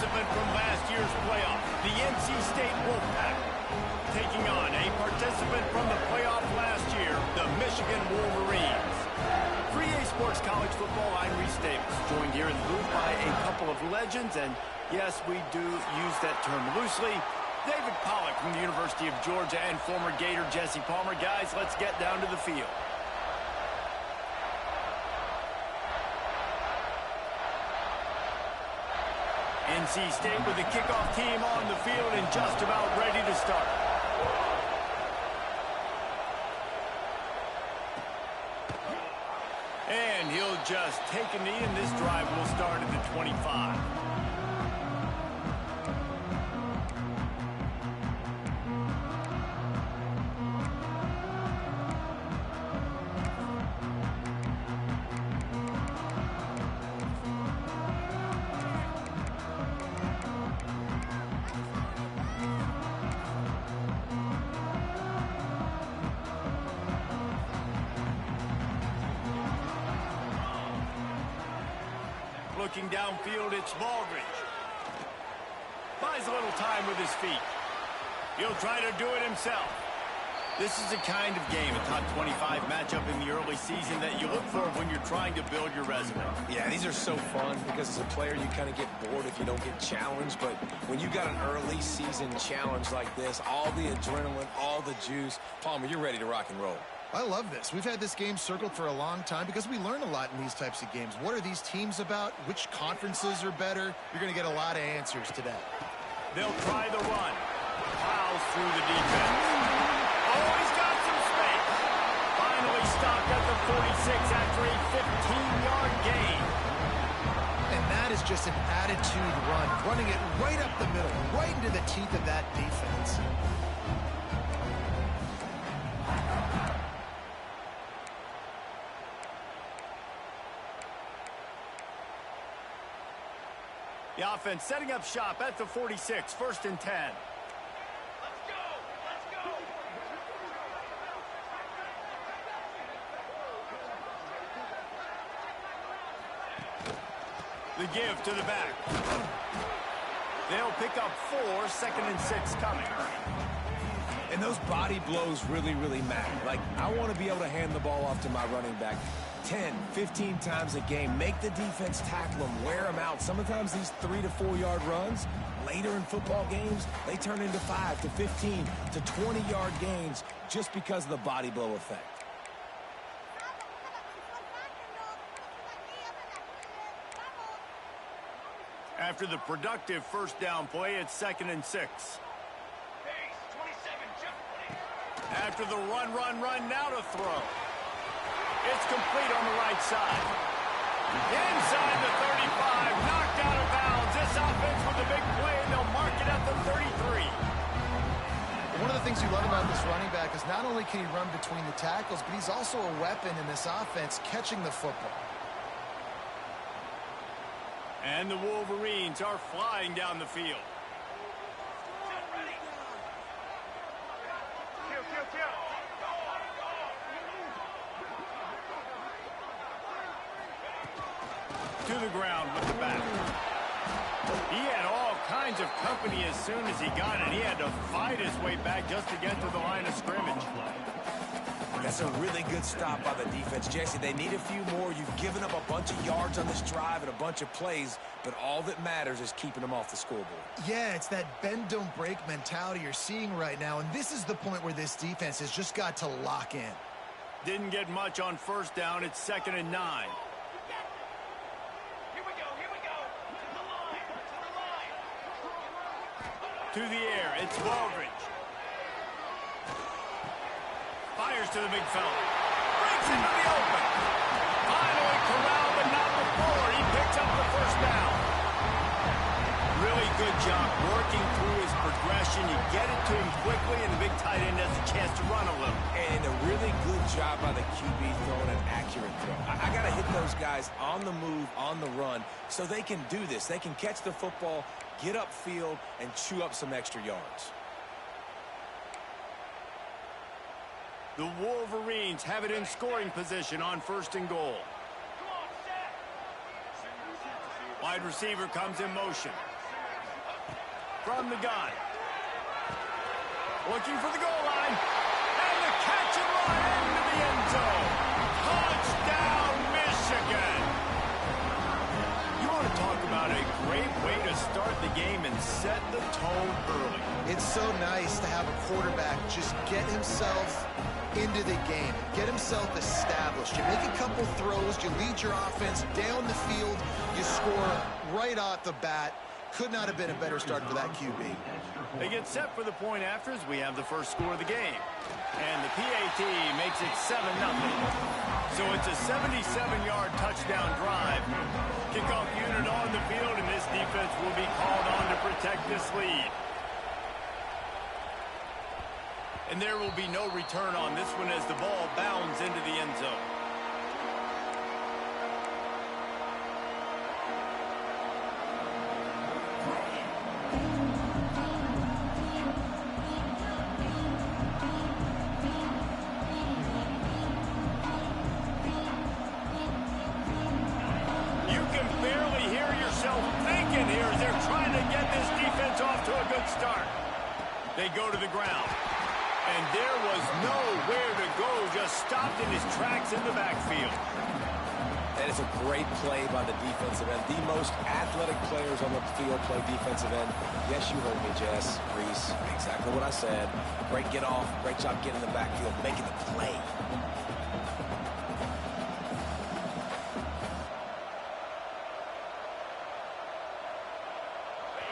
participant from last year's playoff, the NC State Wolfpack, taking on a participant from the playoff last year, the Michigan Wolverines. For EA Sports College Football, I'm Reese Davis, joined here in the booth by a couple of legends, and yes, we do use that term loosely. David Pollack from the University of Georgia and former Gator Jesse Palmer. Guys, let's get down to the field. NC State with the kickoff team on the field and just about ready to start. And he'll just take a knee, and this drive will start at the 25. Looking downfield, it's Baldridge. Buys a little time with his feet. He'll try to do it himself. This is the kind of game, a top 25 matchup in the early season, that you look for when you're trying to build your resume. Yeah, these are so fun because as a player, you kind of get bored if you don't get challenged. But when you got an early season challenge like this, all the adrenaline, all the juice, Palmer, you're ready to rock and roll. I love this. We've had this game circled for a long time because we learn a lot in these types of games. What are these teams about? Which conferences are better? You're going to get a lot of answers today. They'll try the run. Plows through the defense. Oh, he's got some space. Finally stopped at the 46 after a 15-yard gain. And that is just an attitude run, running it right up the middle, right into the teeth of that defense. The offense setting up shop at the 46, 1st and 10. Let's go! Let's go! The give to the back. They'll pick up 4, 2nd and 6 coming. And those body blows really, really matter. Like, I want to be able to hand the ball off to my running back 10, 15 times a game. Make the defense tackle them, wear them out. Sometimes these 3 to 4 yard runs, later in football games, they turn into 5 to 15 to 20-yard gains just because of the body blow effect. After the productive first down play, it's 2nd and 6. After the run, now to throw. It's complete on the right side. Inside the 35, knocked out of bounds. This offense with a big play, and they'll mark it at the 33. One of the things you love about this running back is not only can he run between the tackles, but he's also a weapon in this offense, catching the football. And the Wolverines are flying down the field. To the ground with the back. He had all kinds of company as soon as he got it. He had to fight his way back just to get to the line of scrimmage. That's a really good stop by the defense. Jesse, they need a few more. You've given up a bunch of yards on this drive and a bunch of plays, but all that matters is keeping them off the scoreboard. Yeah, it's that bend, don't break mentality you're seeing right now, and this is the point where this defense has just got to lock in. Didn't get much on first down. It's 2nd and 9. To the air, it's Baldridge. Fires to the big fella. Breaks into the open. Finally corralled, but not before. He picks up the first down. Really good job working through his progression. You get it to him quickly, and the big tight end has a chance to run a little. And a really good job by the QB throwing an accurate throw. I got to hit those guys on the move, on the run, so they can do this. They can catch the football, get upfield, and chew up some extra yards. The Wolverines have it in scoring position on 1st and goal. Wide receiver comes in motion. from the gun. Looking for the goal line. And the catch and run into the end zone. Touchdown, Michigan. You want to talk about a great way to start the game and set the tone early. It's so nice to have a quarterback just get himself into the game, get himself established. You make a couple throws, you lead your offense down the field, you score right off the bat. Could not have been a better start for that QB. They get set for the point after as we have the first score of the game. And the PAT makes it 7-0. So it's a 77-yard touchdown drive. Kickoff unit on the field, and this defense will be called on to protect this lead. And there will be no return on this one as the ball bounds into the end zone. You can barely hear yourself thinking here as they're trying to get this defense off to a good start. They go to the ground. And there was nowhere to go, just stopped in his tracks in the backfield. That is a great play by the defensive end. The most athletic players on the field play defensive end. Yes, you heard me, Jess, Reese. Exactly what I said. Great get off. Great job getting in the backfield, making the play.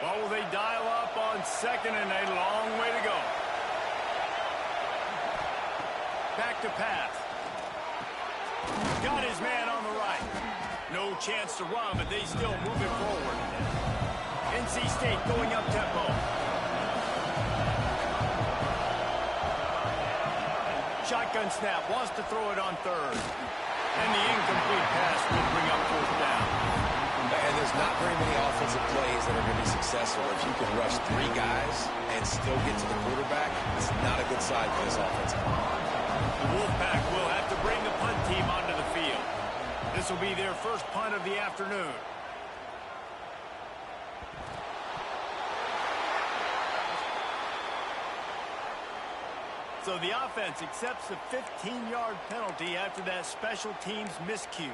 Well, will they dial up on second and a long way to go? Back to pass. Got his man on the right. No chance to run, but they still move it forward. NC State going up tempo. Shotgun snap, wants to throw it on third. And the incomplete pass will bring up fourth down. And there's not very many offensive plays that are going to be successful. If you can rush 3 guys and still get to the quarterback, it's not a good sign for this offensive line. The Wolfpack will have to bring the punt team onto the field. This will be their first punt of the afternoon. So the offense accepts the 15-yard penalty after that special teams miscue.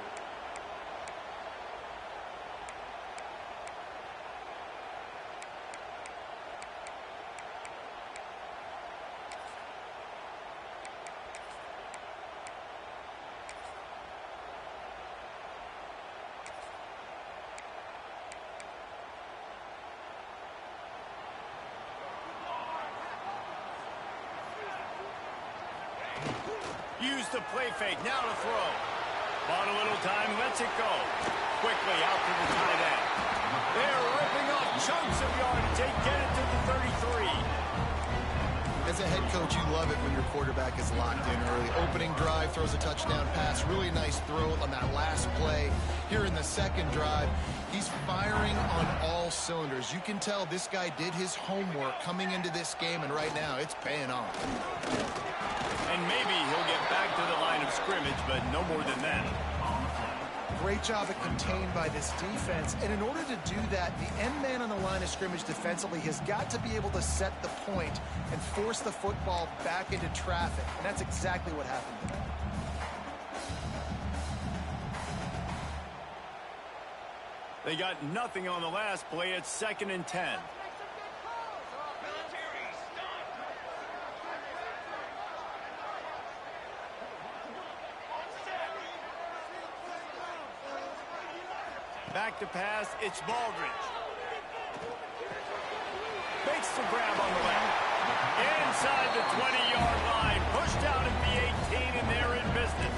Use the play fake, now to throw. Bought a little time, lets it go. Quickly out to the tight end. They're ripping off chunks of yardage. They get it to the 33. As a head coach, you love it when your quarterback is locked in early. Opening drive, throws a touchdown pass. Really nice throw on that last play. Here in the second drive, he's firing on all cylinders. You can tell this guy did his homework coming into this game, and right now it's paying off. And maybe he'll get back to the line of scrimmage, but no more than that. Great job at contained by this defense. And in order to do that, the end man on the line of scrimmage defensively has got to be able to set the point and force the football back into traffic. And that's exactly what happened today. They got nothing on the last play. It's 2nd and 10. Back to pass, it's Baldridge. Makes the grab on the left. Inside the 20-yard line. Pushed out at the 18, and they're in business.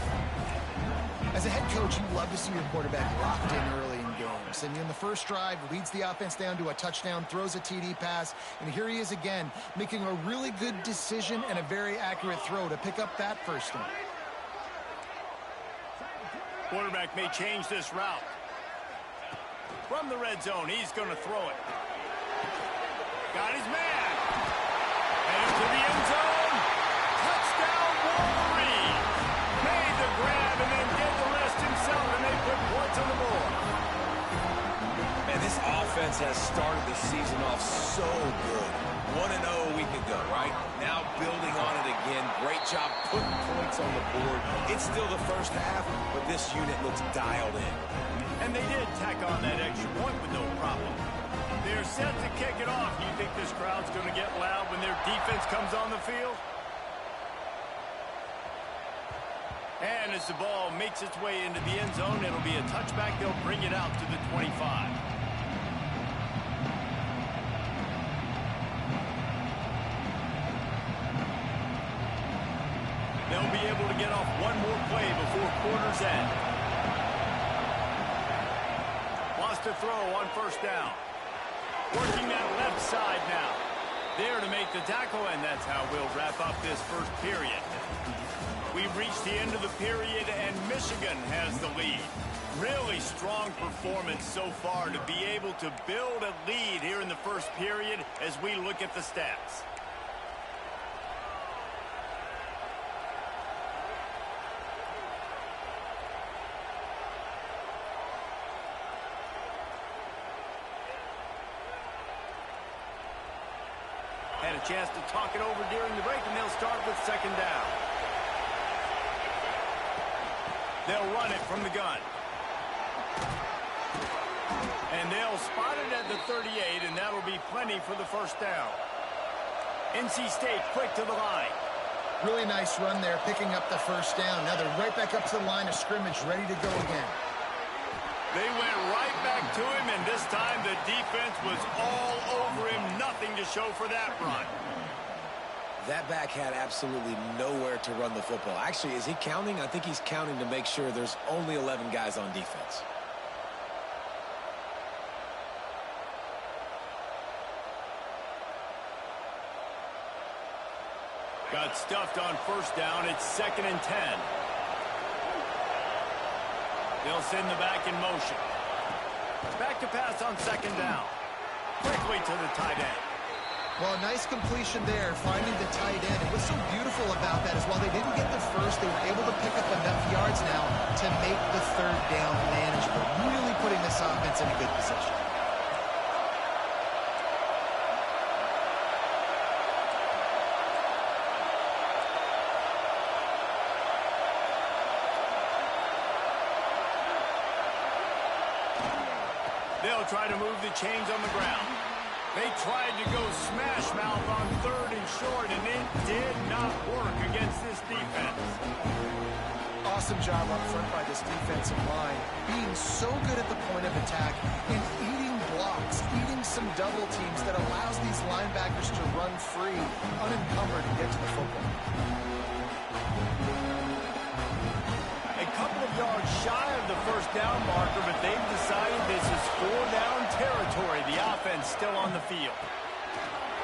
As a head coach, you love to see your quarterback locked in early in games. And in the first drive, leads the offense down to a touchdown, throws a TD pass, and here he is again, making a really good decision and a very accurate throw to pick up that first down. Quarterback may change this route. From the red zone, he's going to throw it. Got his man. Headed to the end zone. Touchdown, Wolverine. Made the grab and then did the rest himself, and they put points on the board. Man, this offense defense has started the season off so good. 1-0 a week ago, right? Now building on it again. Great job putting points on the board. It's still the first half, but this unit looks dialed in. And they did tack on that extra point with no problem. They're set to kick it off. Do you think this crowd's going to get loud when their defense comes on the field? And as the ball makes its way into the end zone, it'll be a touchback. They'll bring it out to the 25. They'll be able to get off one more play before quarter's end. Lost a throw on first down. Working that left side now. There to make the tackle, and that's how we'll wrap up this first period. We've reached the end of the period, and Michigan has the lead. Really strong performance so far to be able to build a lead here in the first period as we look at the stats. Had a chance to talk it over during the break, and they'll start with second down. They'll run it from the gun. And they'll spot it at the 38, and that'll be plenty for the first down. NC State quick to the line. Really nice run there, picking up the first down. Now they're right back up to the line of scrimmage, ready to go again. They went right back to him, and this time the defense was all over him. Nothing to show for that run. That back had absolutely nowhere to run the football. Actually, is he counting? I think he's counting to make sure there's only 11 guys on defense. Got stuffed on first down. It's 2nd and 10. They'll send the back in motion. Back to pass on second down. Quickly to the tight end. Well, a nice completion there, finding the tight end. And what's so beautiful about that is while they didn't get the first, they were able to pick up enough yards now to make the third down manageable. Really putting this offense in a good position. They'll try to move the chains on the ground. They tried to go smash mouth on 3rd and short, and it did not work against this defense. Awesome job up front by this defensive line, being so good at the point of attack and eating blocks, eating some double teams that allows these linebackers to run free, unencumbered, and get to the football. A couple of yards shy of the first down marker, but they've decided this is 4-down territory. The offense still on the field.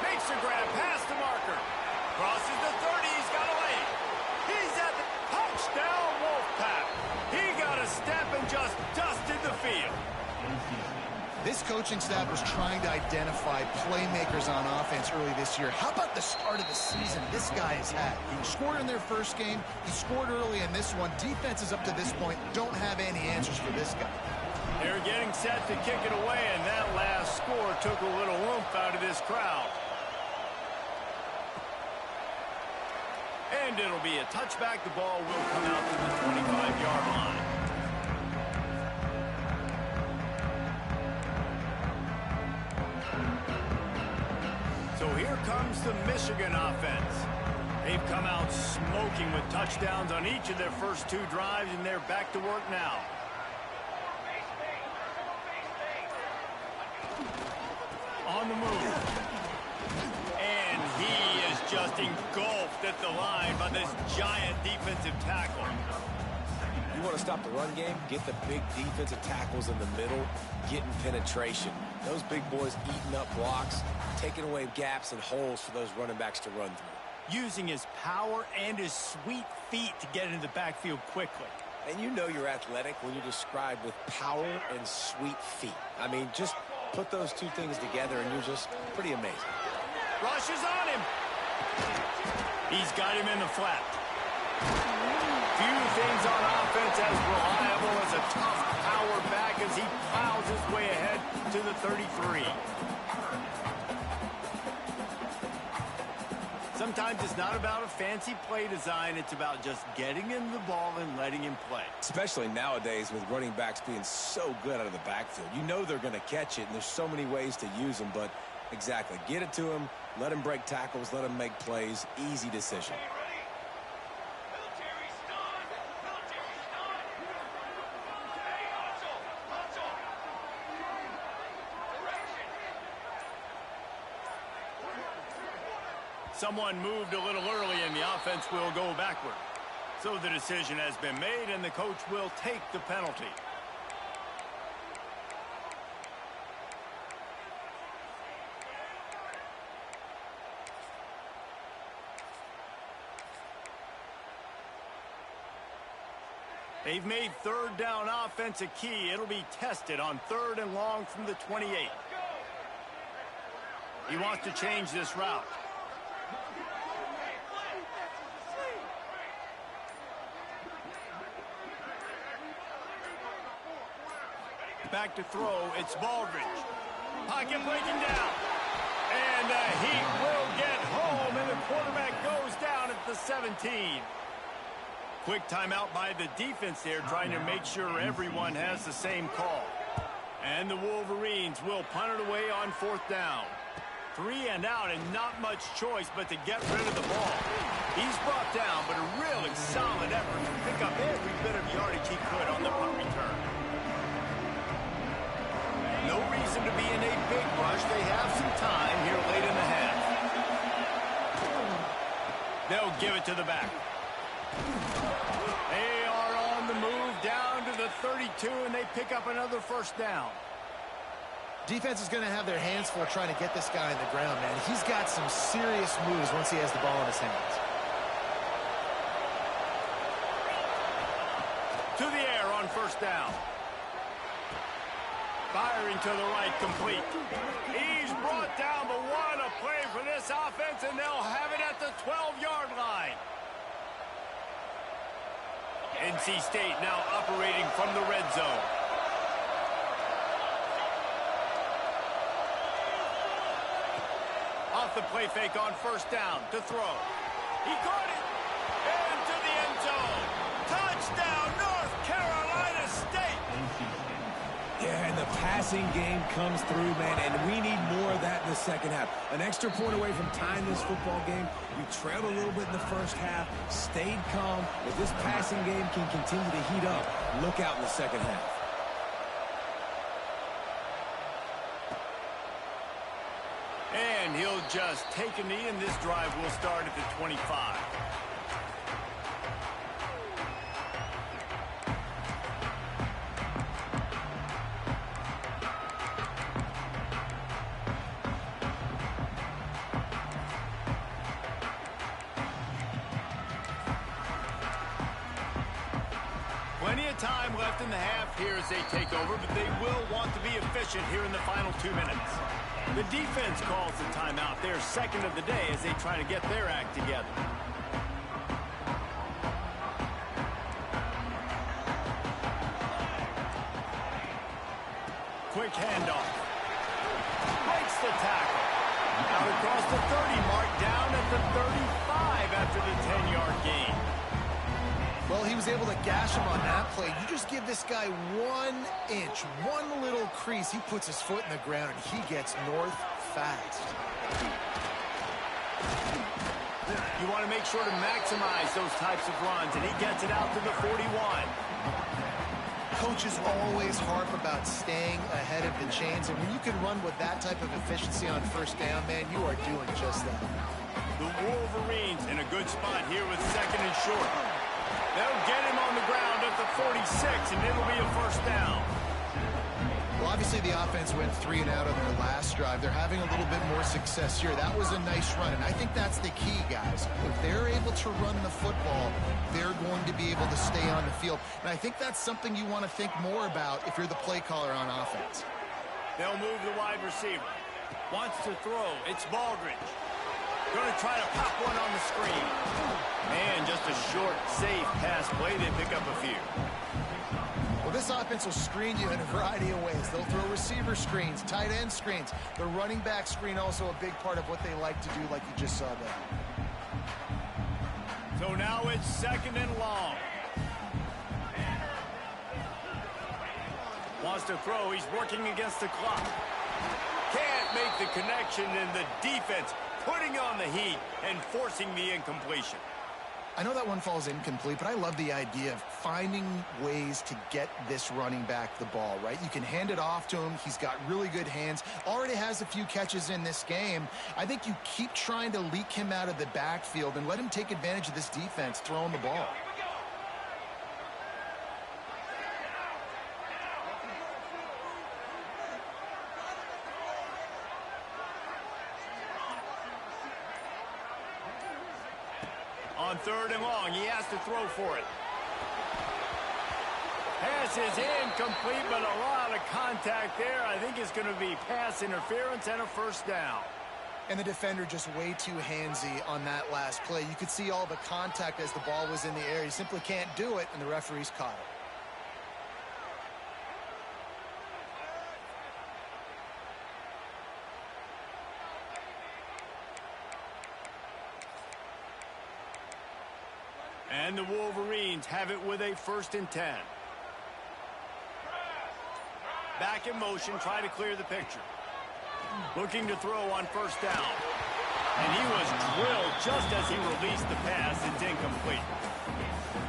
Makes a grab past the marker. Crosses the 30. He's got a lane. He's at the touchdown Wolfpack. He got a step and just dusted the field. This coaching staff was trying to identify playmakers on offense early this year. How about the start of the season this guy has had? He scored in their first game. He scored early in this one. Defenses up to this point don't have any answers for this guy. They're getting set to kick it away, and that last score took a little oomph out of this crowd. And it'll be a touchback. The ball will come out to the 25-yard line. So here comes the Michigan offense. They've come out smoking with touchdowns on each of their first 2 drives, and they're back to work now. On the move. And he is just engulfed at the line by this giant defensive tackle. You want to stop the run game? Get the big defensive tackles in the middle, getting penetration. Those big boys eating up blocks, taking away gaps and holes for those running backs to run through. Using his power and his sweet feet to get into the backfield quickly. And you know you're athletic when you're described with power and sweet feet. I mean, just put those 2 things together and you're just pretty amazing. Rushes on him. He's got him in the flat. Few things on offense as reliable as a tough power back as he plows his way ahead to the 33. Sometimes it's not about a fancy play design. It's about just getting him the ball and letting him play. Especially nowadays with running backs being so good out of the backfield. You know they're going to catch it, and there's so many ways to use them. But exactly, get it to him, let him break tackles, let him make plays. Easy decision. Someone moved a little early, and the offense will go backward. So the decision has been made, and the coach will take the penalty. They've made third down offense a key. It'll be tested on 3rd and long from the 28. He wants to change this route. Back to throw, it's Baldridge. Pocket breaking down. And the Heat will get home, and the quarterback goes down at the 17. Quick timeout by the defense there, trying to make sure everyone has the same call. And the Wolverines will punt it away on 4th down. 3 and out, and not much choice but to get rid of the ball. He's brought down, but a really solid effort to pick up every bit of yardage he could on the punt return. No reason to be in a big rush. They have some time here late in the half. They'll give it to the back. They are on the move down to the 32, and they pick up another 1st down. Defense is going to have their hands full trying to get this guy on the ground, man. He's got some serious moves once he has the ball in his hands. To the air on 1st down. Firing to the right, complete. He's brought down, but what a play for this offense, and they'll have it at the 12-yard line. NC State now operating from the red zone. Off the play fake on 1st down to throw. He caught it into the end zone. Touchdown, North Carolina State. Yeah, and the passing game comes through, man, and we need more of that in the second half. An extra point away from tying this football game. We trailed a little bit in the first half, stayed calm. If this passing game can continue to heat up, look out in the second half. And he'll just take a knee, and this drive will start at the 25. Plenty of time left in the half here as they take over, but they will want to be efficient here in the final 2 minutes. The defense calls the timeout. They're 2nd of the day as they try to get their act together. Quick handoff. Breaks the tackle. Out across the 30 mark, down at the 35 after the 10-yard gain. Well, he was able to gash him on that play. You just give this guy 1 inch, one little crease. He puts his foot in the ground, and he gets north fast. You want to make sure to maximize those types of runs, and he gets it out to the 41. Coaches always harp about staying ahead of the chains, and when you can run with that type of efficiency on 1st down, man, you are doing just that. The Wolverines in a good spot here with 2nd and short. They'll get him on the ground at the 46, and it'll be a 1st down. Well, obviously the offense went 3 and out on their last drive. They're having a little bit more success here. That was a nice run, and I think that's the key, guys. If they're able to run the football, they're going to be able to stay on the field. And I think that's something you want to think more about if you're the play caller on offense. They'll move the wide receiver. Wants to throw. It's Baldridge. Going to try to pop one on the screen. Man, just a short, safe pass play. They pick up a few. Well, Well, this offense will screen you in a variety of ways. They'll throw receiver screens, tight end screens. The running back screen also a big part of what they like to do, like you just saw there. So now it's 2nd and long. Wants to throw. He's working against the clock. Can't make the connection, and the defense putting on the heat and forcing the incompletion. I know that one falls incomplete, but I love the idea of finding ways to get this running back the ball, right? You can hand it off to him. He's got really good hands. Already has a few catches in this game. I think you keep trying to leak him out of the backfield and let him take advantage of this defense throwing the ball. On 3rd and long, he has to throw for it. Pass is incomplete, but a lot of contact there. I think it's going to be pass interference and a 1st down. And the defender just way too handsy on that last play. You could see all the contact as the ball was in the air. He simply can't do it, and the referee's caught it. And the Wolverines have it with a 1st and 10. Back in motion, try to clear the picture. Looking to throw on 1st down. And he was drilled just as he released the pass. It's incomplete.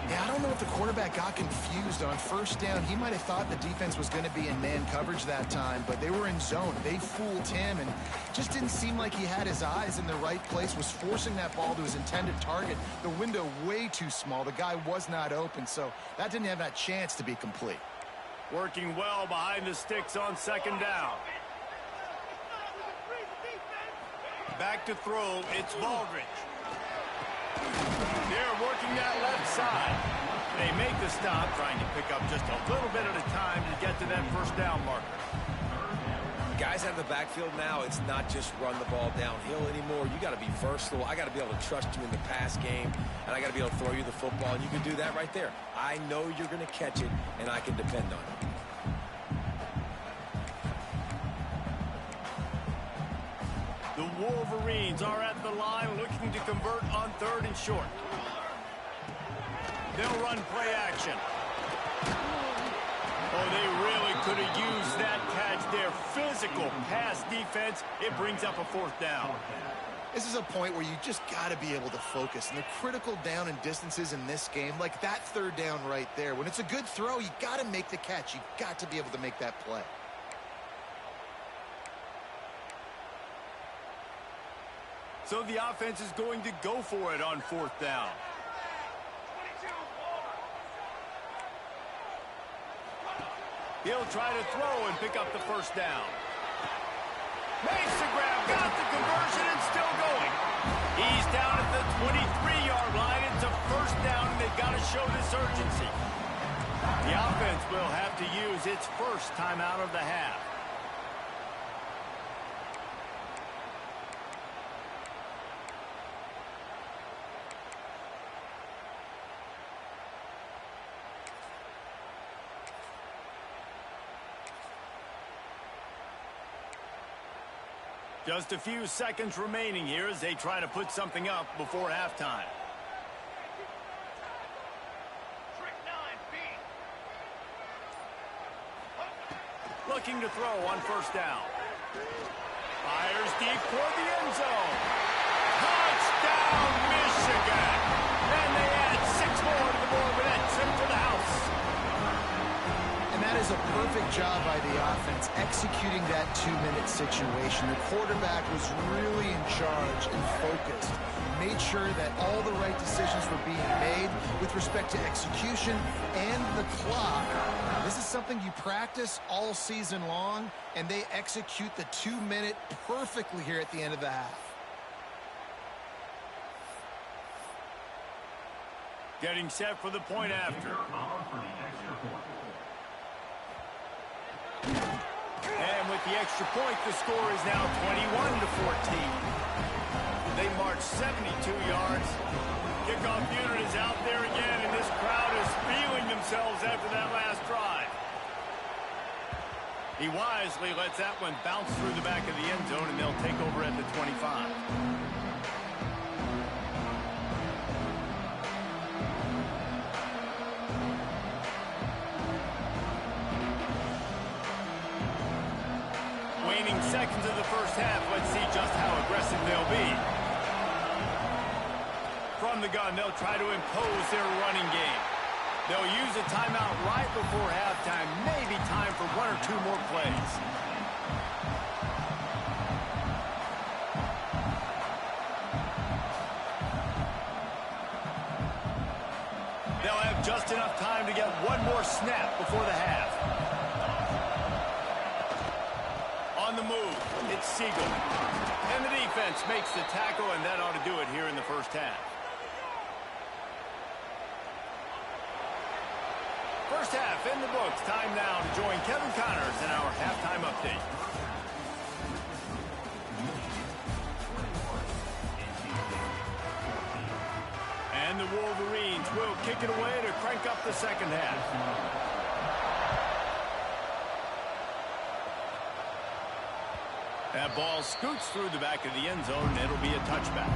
Yeah, I don't know if the quarterback got confused on 1st down. He might have thought the defense was going to be in man coverage that time, but they were in zone. They fooled him, and just didn't seem like he had his eyes in the right place, was forcing that ball to his intended target. The window way too small. The guy was not open, so that didn't have that chance to be complete. Working well behind the sticks on 2nd down. Back to throw, it's Baldridge. They're working that left side. They make the stop, trying to pick up just a little bit at a time to get to that 1st down marker. Guys out of the backfield now, it's not just run the ball downhill anymore. You got to be versatile. I got to be able to trust you in the pass game, and I got to be able to throw you the football, and you can do that right there. I know you're going to catch it, and I can depend on it. The Wolverines are at the line looking to convert on 3rd and short. They'll run play action. Oh, they really could have used that catch there. Physical pass defense. It brings up a 4th down. This is a point where you just got to be able to focus. And the critical down and distances in this game, like that 3rd down right there, when it's a good throw, you got to make the catch. You got to be able to make that play. So the offense is going to go for it on 4th down. He'll try to throw and pick up the 1st down. Makes the grab, got the conversion, and still going. He's down at the 23-yard line. It's a 1st down, and they've got to show this urgency. The offense will have to use its 1st timeout of the half. Just a few seconds remaining here as they try to put something up before halftime. Looking to throw on 1st down. Fires deep toward the end zone. Touchdown, Michigan! And they add 6 more to the board with that trip to the house. And that is a perfect job by the offense, executing that 2-minute situation. The quarterback was really in charge and focused. Made sure that all the right decisions were being made with respect to execution and the clock. This is something you practice all season long, and they execute the 2-minute perfectly here at the end of the half. Getting set for the point after. And with the extra point, the score is now 21-14. They march 72 yards. Kickoff unit is out there again, and this crowd is feeling themselves after that last drive. He wisely lets that one bounce through the back of the end zone, and they'll take over at the 25. Waning seconds of the first half. Let's see just how aggressive they'll be. From the gun, they'll try to impose their running game. They'll use a timeout right before halftime. Maybe time for one or two more plays. They'll have just enough time to get one more snap before the half. On the move, it's Siegel. And the defense makes the tackle, and that ought to do it here in the first half. First half in the books. Time now to join Kevin Connors in our halftime update. And the Wolverines will kick it away to crank up the second half. That ball scoots through the back of the end zone, and it'll be a touchback.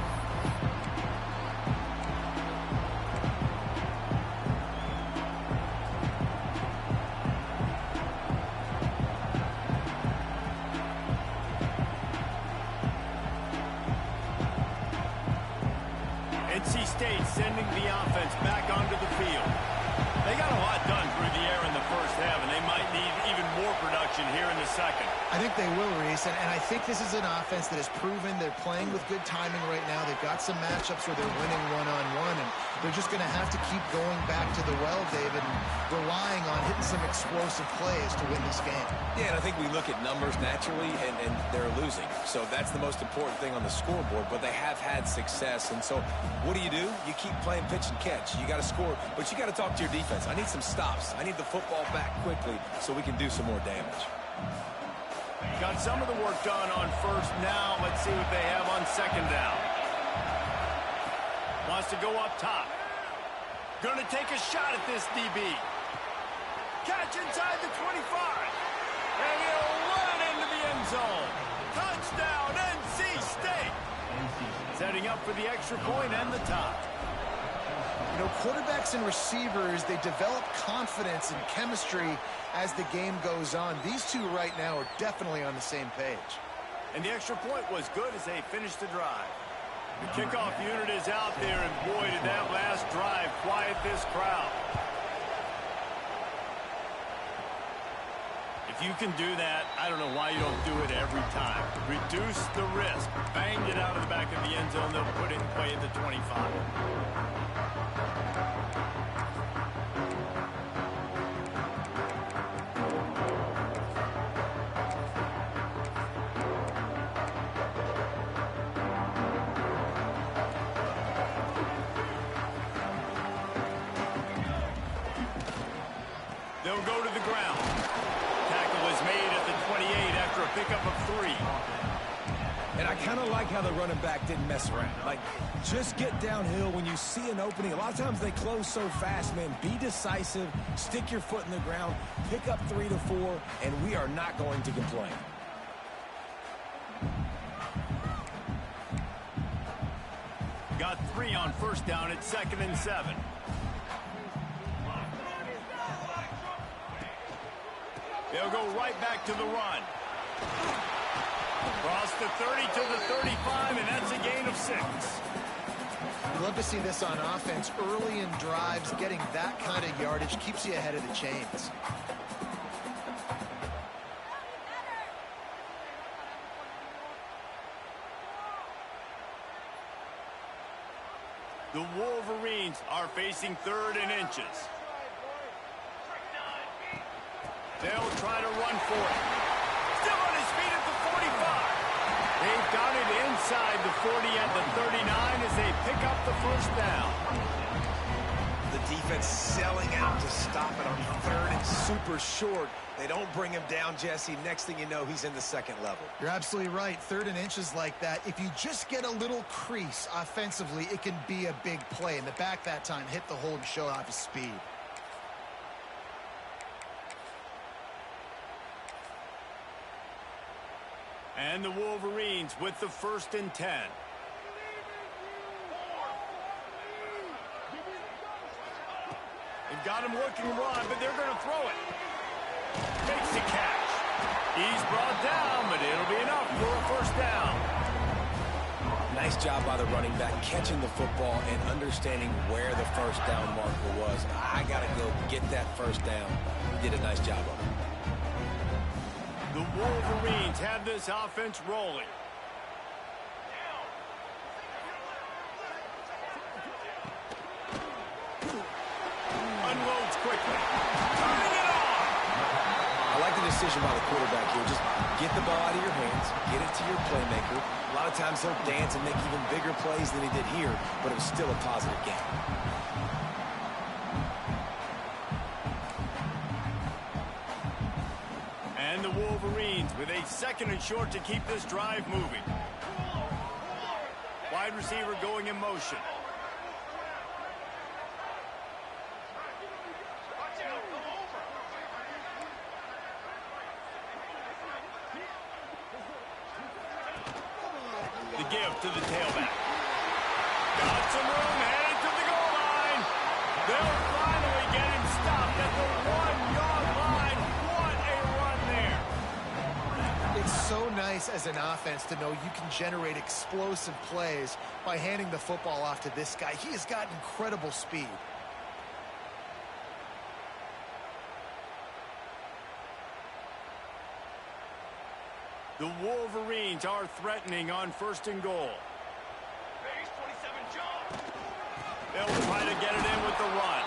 NC State sending the offense back onto the field. They got a lot done through the air in the first half, and they might need even more production here in the second. I think they will, Reese, and I think this is an offense that has proven they're playing with good timing right now. They've got some matchups where they're winning one-on-one, and they're just going to have to keep going back to the well, David, and relying on hitting some explosive plays to win this game. Yeah, and I think we look at numbers naturally, and they're losing. So that's the most important thing on the scoreboard, but they have had success. And so what do? You keep playing pitch and catch. You got to score, but you got to talk to your defense. I need some stops. I need the football back quickly so we can do some more damage. Got some of the work done on first. Now let's see what they have on second down. Wants to go up top. Going to take a shot at this DB. Catch inside the 25. And he'll run it into the end zone. Touchdown, NC State. Setting up for the extra point and the tie. You know, quarterbacks and receivers, they develop confidence and chemistry as the game goes on. These two right now are definitely on the same page. And the extra point was good as they finished the drive. The kickoff unit is out there, and boy, did that last drive quiet this crowd. If you can do that, I don't know why you don't do it every time. Reduce the risk. Banged it out of the back of the end zone. They'll put it in play at the 25. They'll go to the ground. Tackle is made at the 28 after a pickup of 3. And I kind of like how the running back didn't mess around. Like, just get downhill when you see an opening. A lot of times they close so fast, man. Be decisive, stick your foot in the ground, pick up 3 to 4, and we are not going to complain. Got 3 on first down at 2nd and 7. They'll go right back to the run. Across the 30 to the 35, and that's a gain of 6. We love to see this on offense. Early in drives, getting that kind of yardage keeps you ahead of the chains. The Wolverines are facing 3rd and inches. They'll try to run for it. Still on his feet at the 45. They've got it inside the 40 at the 39 as they pick up the first down. The defense selling out to stop it on 3rd and super short. They don't bring him down, Jesse. Next thing you know, he's in the 2nd level. You're absolutely right. 3rd and inches like that. If you just get a little crease offensively, it can be a big play. And the back that time hit the hole and show off his speed. And the Wolverines with the 1st and 10. They've got him looking run, but they're going to throw it. Makes the catch. He's brought down, but it'll be enough for a 1st down. Nice job by the running back catching the football and understanding where the 1st down marker was. I got to go get that 1st down. He did a nice job of it. The Wolverines have this offense rolling. Unloads quickly. Turning it on. I like the decision by the quarterback here. Just get the ball out of your hands, get it to your playmaker. A lot of times he'll dance and make even bigger plays than he did here, but it was still a positive game. And the Wolverines with a 2nd and short to keep this drive moving. Wide receiver going in motion. The give to the tailback. Got some room, headed to the goal line. They'll finally get him stopped at the 1-yard line. What a run there. It's so nice as an offense to know you can generate explosive plays by handing the football off to this guy. He has got incredible speed. The Wolverines are threatening on 1st and goal. Base 27 jump. They'll try to get it in with the run.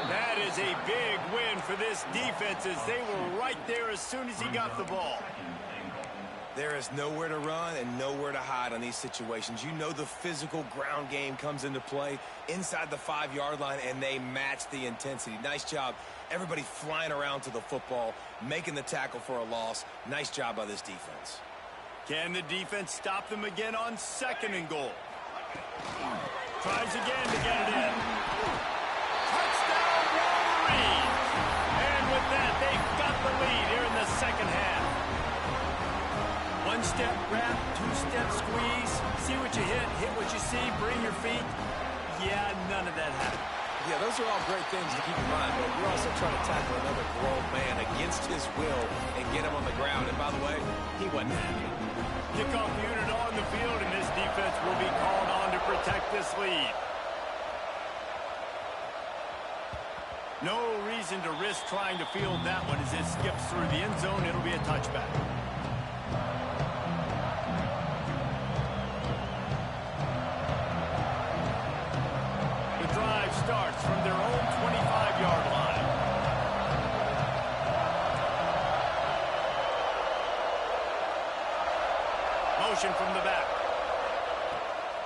That is a big win for this defense as they were right there as soon as he got the ball. There is nowhere to run and nowhere to hide on these situations. You know the physical ground game comes into play inside the 5-yard line, and they match the intensity. Nice job. Everybody flying around to the football, making the tackle for a loss. Nice job by this defense. Can the defense stop them again on 2nd and goal? Tries again to get it in. Touchdown, Wolverines! And with that, they've got the lead here in the 2nd half. 1-step wrap, 2-step squeeze. See what you hit what you see, bring your feet. Yeah, none of that happened. Yeah, those are all great things to keep in mind, but we're also trying to tackle another grown man against his will and get him on the ground. And by the way, he wasn't happy. Kickoff unit on the field, and this defense will be called on to protect this lead. No reason to risk trying to field that one as it skips through the end zone. It'll be a touchback. Starts from their own 25-yard line. Motion from the back.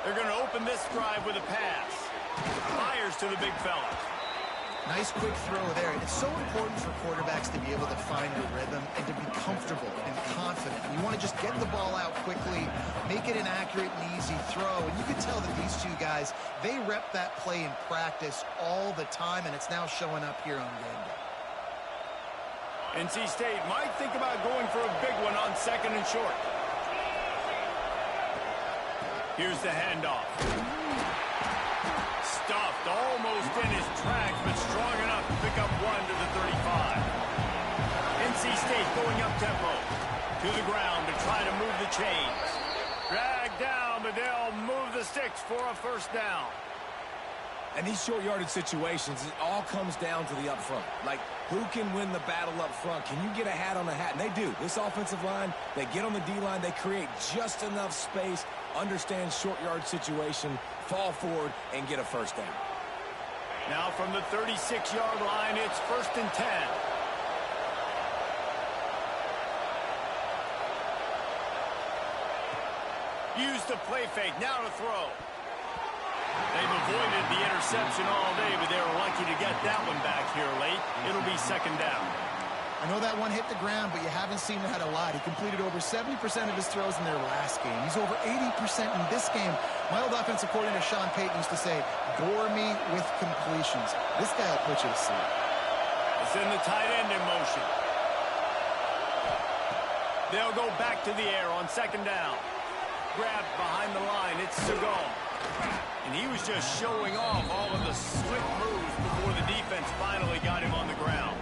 They're going to open this drive with a pass. Fires to the big fella. Nice quick throw there. It's so important for quarterbacks to be able to find a rhythm and to be comfortable and confident. You want to just get the ball out quickly, make it an accurate and easy throw. And you can tell that these two guys, they rep that play in practice all the time, and it's now showing up here on game day. NC State might think about going for a big one on 2nd and short. Here's the handoff. Stuffed almost in his tracks, but strong enough to pick up 1 to the 35. NC State going up tempo to the ground to try to move the chains. Dragged down, but they'll move the sticks for a 1st down. And these short yardage situations, it all comes down to the up front. Like, who can win the battle up front? Can you get a hat on the hat? And they do. This offensive line, they get on the D-line, they create just enough space, understand short yard situation, fall forward, and get a 1st down. Now from the 36-yard line, it's 1st and 10. Use the play fake, now to throw. They've avoided the interception all day, but they were lucky to get that one back here late. It'll be 2nd down. I know that one hit the ground, but you haven't seen him had a lot. He completed over 70% of his throws in their last game. He's over 80% in this game. My old offensive coordinator, Sean Payton, used to say, bore me with completions. This guy will put you to sleep. It's in the tight end in motion. They'll go back to the air on second down. Grabbed behind the line. It's Seagal. And he was just showing off all of the slick moves before the defense finally got him on the ground.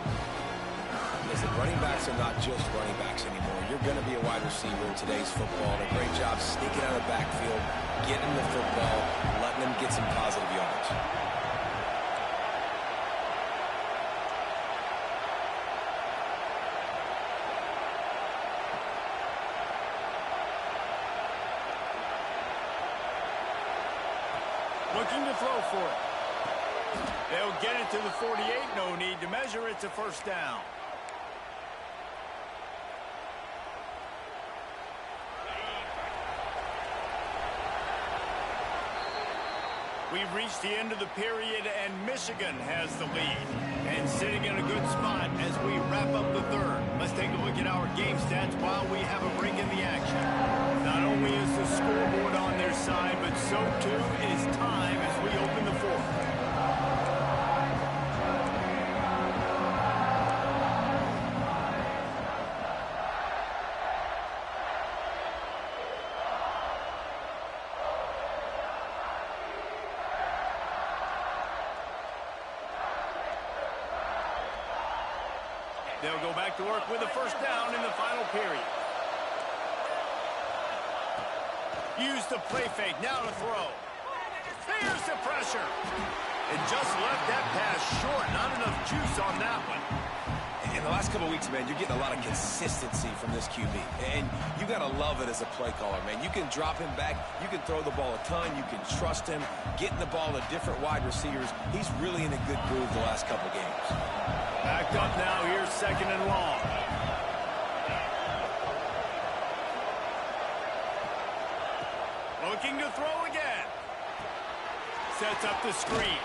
Listen, running backs are not just running backs anymore. You're going to be a wide receiver in today's football. And a great job sneaking out of the backfield, getting the football, letting them get some positive yards. Looking to throw for it. They'll get it to the 48. No need to measure. It's a first down. We've reached the end of the period, and Michigan has the lead. And sitting in a good spot as we wrap up the third. Let's take a look at our game stats while we have a break in the action. Not only is the scoreboard on their side, but so too is time as we open the fourth. They'll go back to work with a first down in the final period. Use the play fake. Now to throw. There's the pressure. And just left that pass short. Not enough juice on that one. In the last couple of weeks, man, you're getting a lot of consistency from this QB. And you got to love it as a play caller, man. You can drop him back. You can throw the ball a ton. You can trust him. Getting the ball to different wide receivers. He's really in a good groove the last couple of games. Backed up now. Here's second and long. Looking to throw again. Sets up the screen.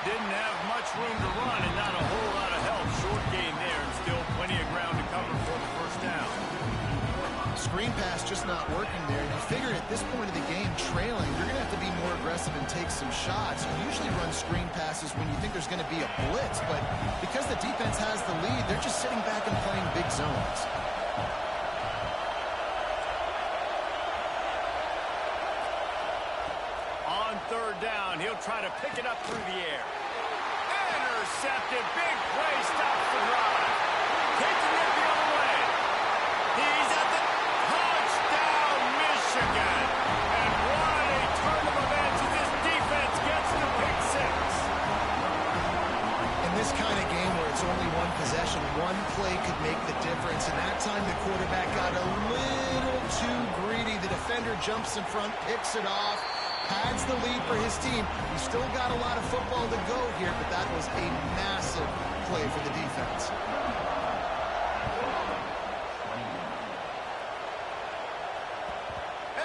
Didn't have much room to run and not a whole lot of help. Short gain there and still plenty of ground to cover for the first down. Screen pass just not working there. You figure at this point of the game, trailing, you're going to have to be more aggressive and take some shots. You usually run screen passes when you think there's going to be a blitz, but because the defense has the lead, they're just sitting back and playing big zones. On third down, he'll try to pick it up through the air. Intercepted. Big play. Stops the drive. Taking it the other way. He's at the touchdown, Michigan. And what a turn of events as this defense gets the pick six. In this kind of game where it's only one possession, one play could make the difference. And that time the quarterback got a little too greedy. The defender jumps in front, picks it off. Pads the lead for his team. He's still got a lot of football to go here, but that was a massive play for the defense.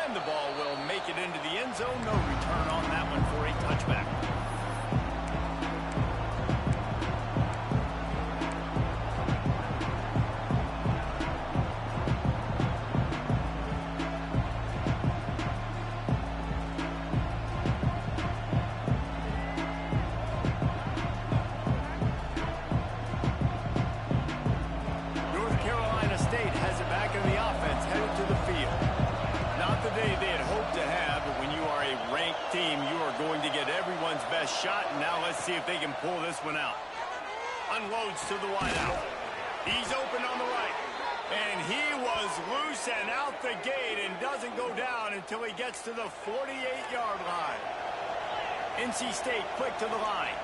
And the ball will make it into the end zone. No return on that one for a touchback. Shot, and now let's see if they can pull this one out. Unloads to the wideout. He's open on the right. And he was loose and out the gate and doesn't go down until he gets to the 48-yard line. NC State quick to the line.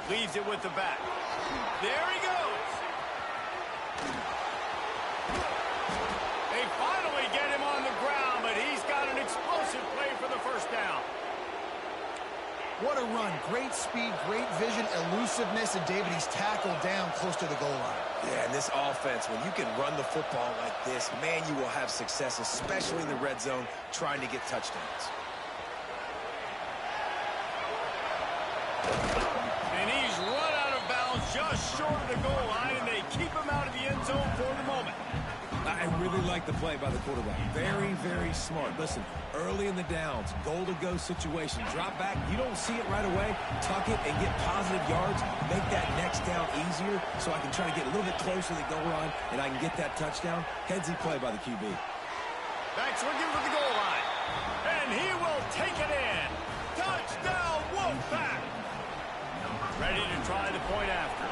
Leaves it with the back. There he goes. They finally get him on the ground, but he's got an explosive play for the first down. What a run. Great speed, great vision, elusiveness, and David, he's tackled down close to the goal line. Yeah, and this offense, when you can run the football like this, man, you will have success, especially in the red zone, trying to get touchdowns. And he's run out of bounds just short of the goal line, and they keep him out of the end zone for the moment. And really like the play by the quarterback. Very, very smart. Listen, early in the downs, goal-to-go situation, drop back. You don't see it right away. Tuck it and get positive yards. Make that next down easier so I can try to get a little bit closer to the goal line and I can get that touchdown. Headsy play by the QB. Back's looking for the goal line. And he will take it in. Touchdown, Wolfpack! Ready to try the point after.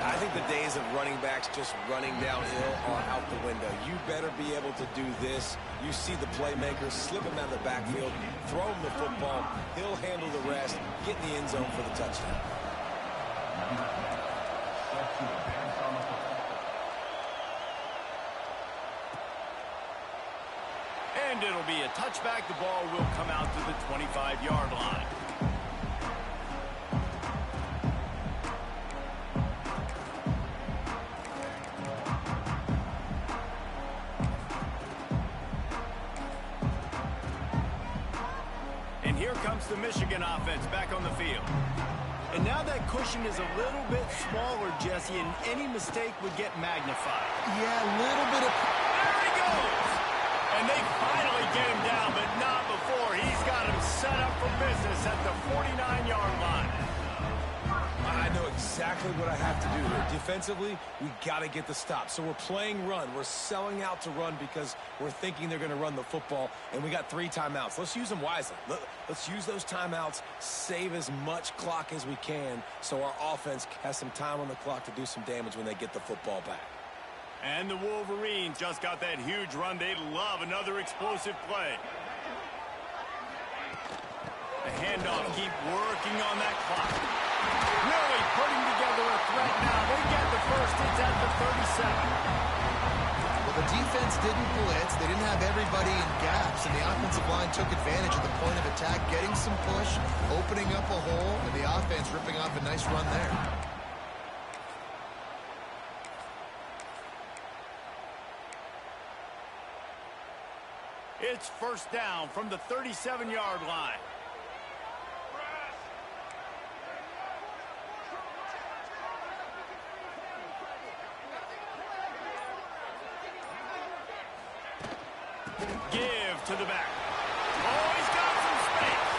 I think the days of running backs just running downhill are out the window. You better be able to do this. You see the playmaker, slip him out of the backfield, throw him the football. He'll handle the rest, get in the end zone for the touchdown. And it'll be a touchback. The ball will come out to the 25-yard line. And here comes the Michigan offense back on the field. And now that cushion is a little bit smaller, Jesse, and any mistake would get magnified. Yeah, a little bit of... There he goes! And they finally get him down, but not before. He's got him set up for business at the 49-yard line. I know exactly what I have to do here. Defensively, we got to get the stop. So we're playing run. We're selling out to run because we're thinking they're going to run the football, and we got 3 timeouts. Let's use them wisely. Let's use those timeouts, save as much clock as we can so our offense has some time on the clock to do some damage when they get the football back. And the Wolverines just got that huge run. They love another explosive play. The handoff, keep working on that clock. Really putting together a threat now. They get the first. It's at the 37. Well, the defense didn't blitz. They didn't have everybody in gaps, and the offensive line took advantage of the point of attack, getting some push, opening up a hole, and the offense ripping off a nice run there. It's first down from the 37-yard line. Give to the back. Oh, he's got some space.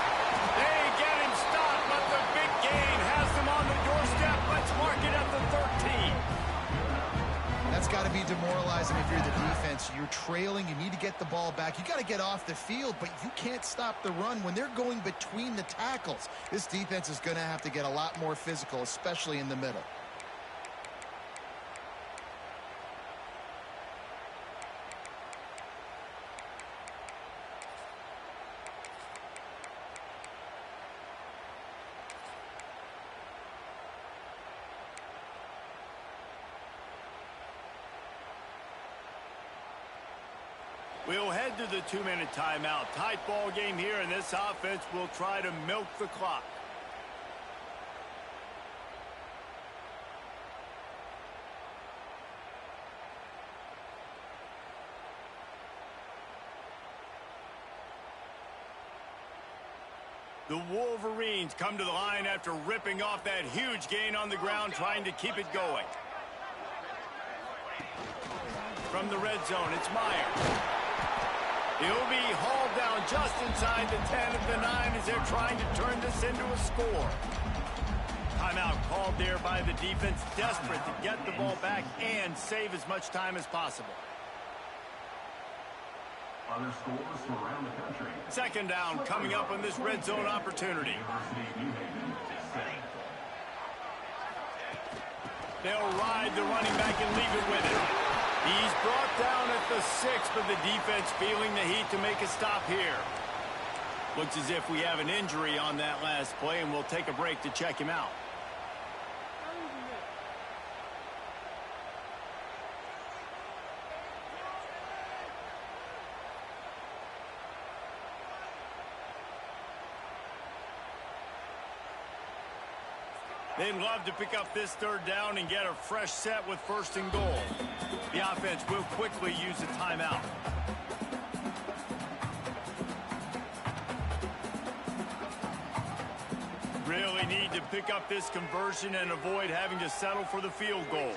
They get him stopped, but the big gain has them on the doorstep. Let's mark it at the 13. That's got to be demoralizing if you're the defense. You're trailing. You need to get the ball back. You got to get off the field, but you can't stop the run when they're going between the tackles. This defense is going to have to get a lot more physical, especially in the middle. We'll head to the 2-minute timeout. Tight ball game here, and this offense will try to milk the clock. The Wolverines come to the line after ripping off that huge gain on the ground, trying to keep it going. From the red zone, it's Myers. He'll be hauled down just inside the 10 of the 9 as they're trying to turn this into a score. Timeout called there by the defense, desperate to get the ball back and save as much time as possible. Other scores from around the country. Second down coming up on this red zone opportunity. They'll ride the running back and leave it with him. He's brought down at the 6, but the defense feeling the heat to make a stop here. Looks as if we have an injury on that last play, and we'll take a break to check him out. They'd love to pick up this third down and get a fresh set with 1st and goal. The offense will quickly use a timeout. Really need to pick up this conversion and avoid having to settle for the field goal.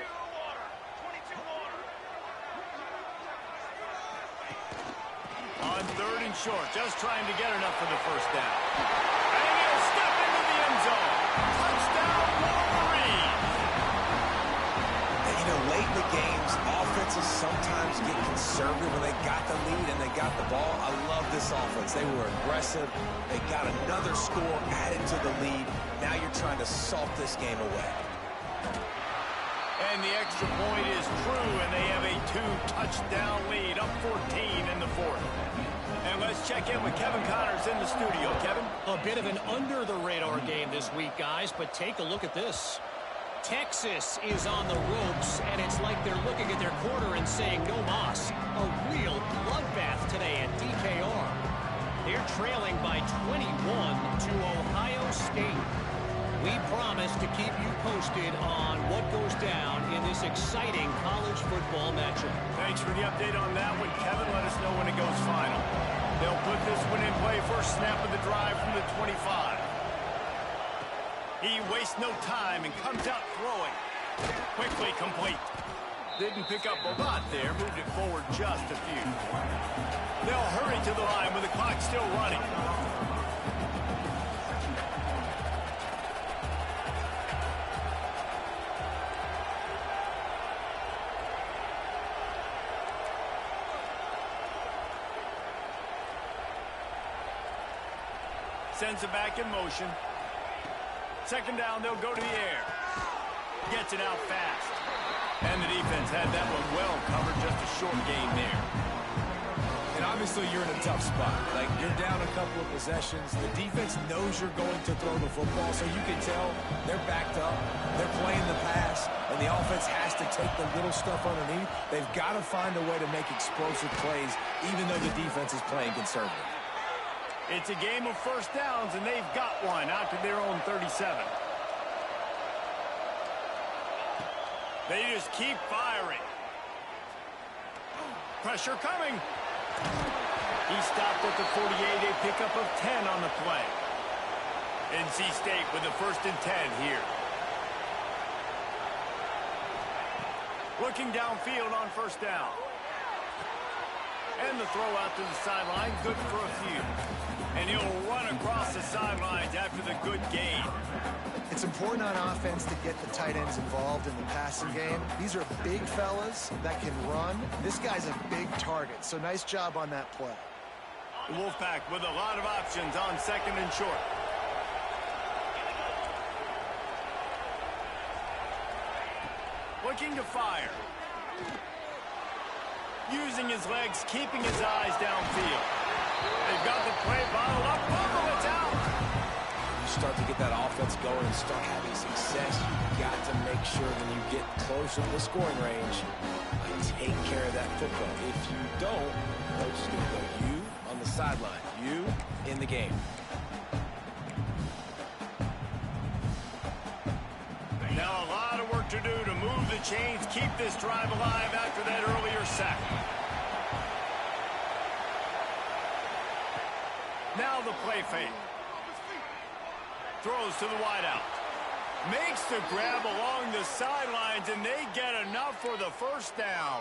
On 3rd and short, just trying to get enough for the first down. And he'll step into the end zone. Touchdown, Wolverine! And, you know, late in the games, offenses sometimes get conservative when they got the lead and they got the ball. I love this offense. They were aggressive. They got another score added to the lead. Now you're trying to salt this game away. And the extra point is true, and they have a 2-touchdown lead, up 14 in the 4th. And let's check in with Kevin Connors in the studio. Kevin? A bit of an under-the-radar game this week, guys, but take a look at this. Texas is on the ropes, and it's like they're looking at their quarter and saying, no mas. A real bloodbath today at DKR. They're trailing by 21 to Ohio State. We promise to keep you posted on what goes down in this exciting college football matchup. Thanks for the update on that one, Kevin. Let us know when it goes final. They'll put this one in play. First snap of the drive from the 25. He wastes no time and comes out throwing. Quickly complete. Didn't pick up a lot there. Moved it forward just a few. They'll hurry to the line with the clock still running. Sends it back in motion. 2nd down, they'll go to the air. Gets it out fast. And the defense had that one well covered. Just a short game there. And obviously you're in a tough spot. Like, you're down a couple of possessions. The defense knows you're going to throw the football, so you can tell they're backed up. They're playing the pass, and the offense has to take the little stuff underneath. They've got to find a way to make explosive plays, even though the defense is playing conservative. It's a game of first downs, and they've got one out to their own 37. They just keep firing. Pressure coming. He stopped at the 48, a pickup of 10 on the play. NC State with the 1st and 10 here. Looking downfield on 1st down. And the throw out to the sideline, good for a few. And he'll run across the sidelines after the good gain. It's important on offense to get the tight ends involved in the passing game. These are big fellas that can run. This guy's a big target, so nice job on that play. The Wolfpack with a lot of options on 2nd and short. Looking to fire. Using his legs, keeping his eyes downfield. They've got the play bottled up. Bubble, it's out. You start to get that offense going and start having success, you've got to make sure when you get closer to the scoring range, take care of that football. If you don't, coach is going to go you on the sideline, you in the game. Now a lot of work to do to move the chains, keep this drive alive after that earlier sack. Now the play fake. Throws to the wideout. Makes the grab along the sidelines, and they get enough for the 1st down.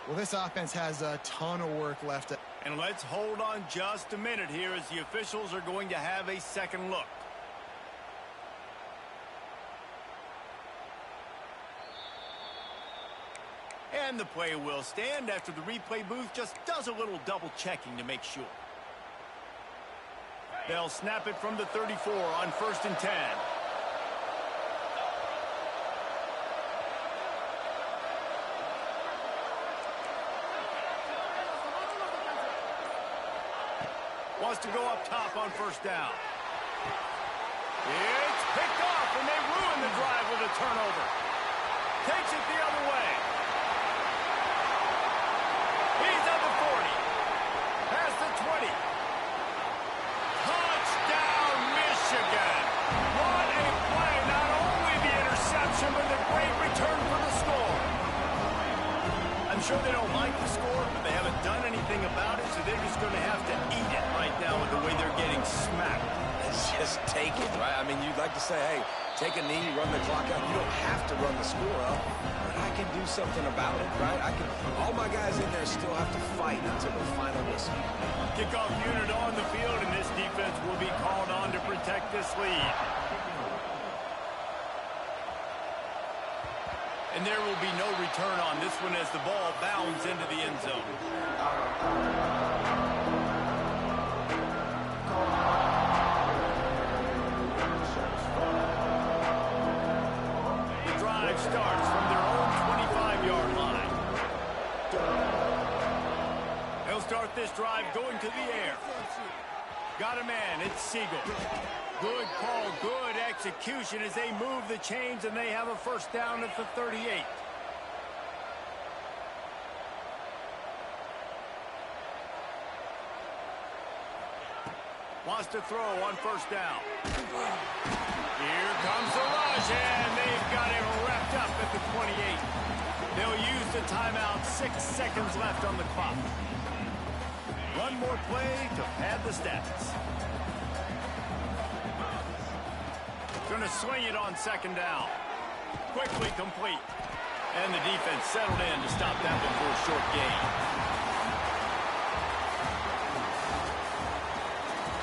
Well, this offense has a ton of work left. And let's hold on just a minute here as the officials are going to have a second look. And the play will stand after the replay booth just does a little double checking to make sure. They'll snap it from the 34 on 1st and 10. Wants to go up top on 1st down. It's picked off, and they ruin the drive with a turnover. Takes it the other way. He's at the 40. Past the 20. Touchdown, Michigan. What a play. Not only the interception, but the great return for the score. I'm sure they don't like the score, but they haven't done anything about it, so they're just going to have to eat it right now with the way they're getting smacked. Just take it, right? I mean, you'd like to say, hey, take a knee, run the clock out. You don't have to run the score up, but I can do something about it, right? All my guys in there still have to fight until the final whistle. Kickoff unit on the field, and this defense will be called on to protect this lead. And there will be no return on this one as the ball bounds into the end zone. The drive starts from their own 25-yard line. They'll start this drive going to the air. Got a man, it's Siegel. Good call, good execution as they move the chains, and they have a first down at the 38. Wants to throw on first down. Here comes the rush, and they've got him wrapped up at the 28. They'll use the timeout, 6 seconds left on the clock. One more play to pad the stats. Going to swing it on second down. Quickly complete. And the defense settled in to stop that one for a short gain.